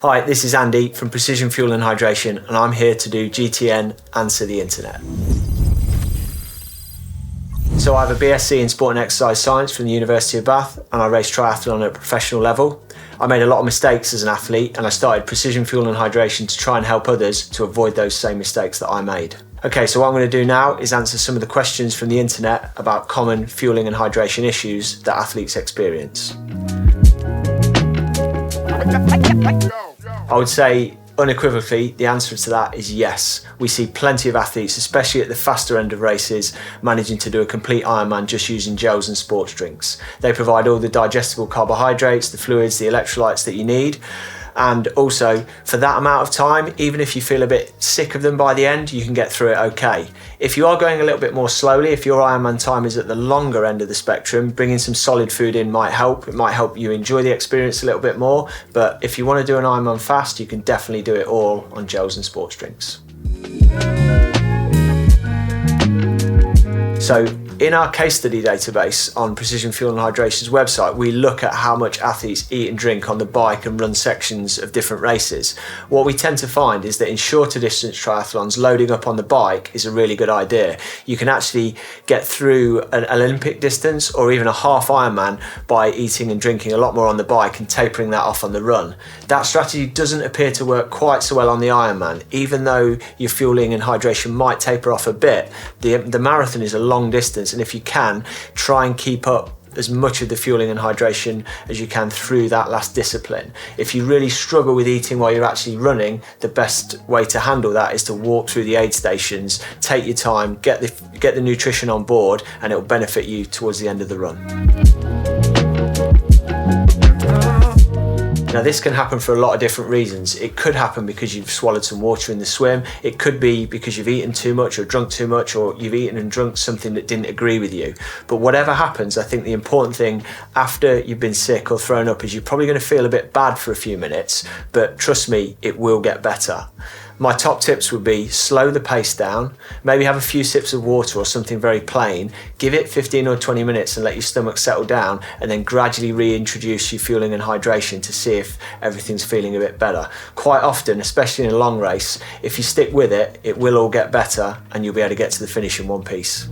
Hi, this is Andy from Precision Fuel and Hydration, and I'm here to do GTN Answer the Internet. So I have a BSc in Sport and Exercise Science from the University of Bath, and I race triathlon at a professional level. I made a lot of mistakes as an athlete, and I started Precision Fuel and Hydration to try and help others to avoid those same mistakes that I made. Okay, so what I'm going to do now is answer some of the questions from the internet about common fueling and hydration issues that athletes experience. I would say unequivocally the answer to that is yes. We see plenty of athletes, especially at the faster end of races, managing to do a complete Ironman just using gels and sports drinks. They provide all the digestible carbohydrates, the fluids, the electrolytes that you need. And also, for that amount of time, even if you feel a bit sick of them by the end, you can get through it okay. If you are going a little bit more slowly, if your Ironman time is at the longer end of the spectrum, bringing some solid food in might help. It might help you enjoy the experience a little bit more. But if you want to do an Ironman fast, you can definitely do it all on gels and sports drinks. So, in our case study database on Precision Fuel and Hydration's website, we look at how much athletes eat and drink on the bike and run sections of different races. What we tend to find is that in shorter distance triathlons, loading up on the bike is a really good idea. You can actually get through an Olympic distance or even a half Ironman by eating and drinking a lot more on the bike and tapering that off on the run. That strategy doesn't appear to work quite so well on the Ironman. Even though your fueling and hydration might taper off a bit, the marathon is a long distance, and if you can, try and keep up as much of the fueling and hydration as you can through that last discipline. If you really struggle with eating while you're actually running, the best way to handle that is to walk through the aid stations, take your time, get the nutrition on board, and it will benefit you towards the end of the run. Now this can happen for a lot of different reasons. It could happen because you've swallowed some water in the swim. It could be because you've eaten too much or drunk too much, or you've eaten and drunk something that didn't agree with you. But whatever happens, I think the important thing after you've been sick or thrown up is you're probably going to feel a bit bad for a few minutes, but trust me, it will get better. My top tips would be slow the pace down, maybe have a few sips of water or something very plain, give it 15 or 20 minutes and let your stomach settle down, and then gradually reintroduce your fueling and hydration to see if everything's feeling a bit better. Quite often, especially in a long race, if you stick with it, it will all get better and you'll be able to get to the finish in one piece.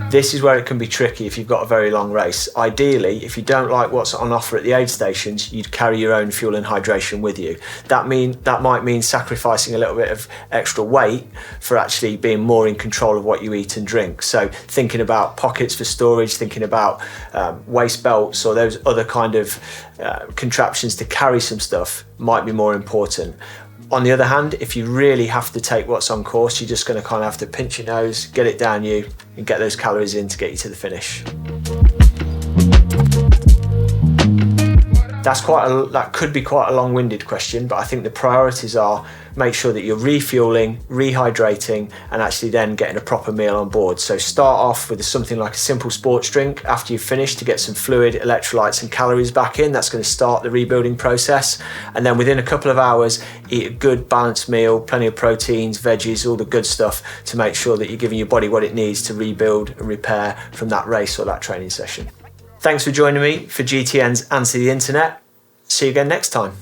This is where it can be tricky if you've got a very long race. Ideally, if you don't like what's on offer at the aid stations, you'd carry your own fuel and hydration with you. That might mean sacrificing a little bit of extra weight for actually being more in control of what you eat and drink. So thinking about pockets for storage, thinking about waist belts or those other kind of contraptions to carry some stuff might be more important. On the other hand, if you really have to take what's on course, you're just going to kind of have to pinch your nose, get it down you, and get those calories in to get you to the finish. That could be quite a long-winded question, but I think the priorities are make sure that you're refueling, rehydrating, and actually then getting a proper meal on board. So start off with something like a simple sports drink after you've finished to get some fluid, electrolytes, and calories back in. That's going to start the rebuilding process. And then within a couple of hours, eat a good balanced meal, plenty of proteins, veggies, all the good stuff to make sure that you're giving your body what it needs to rebuild and repair from that race or that training session. Thanks for joining me for GTN's Answer the Internet. See you again next time.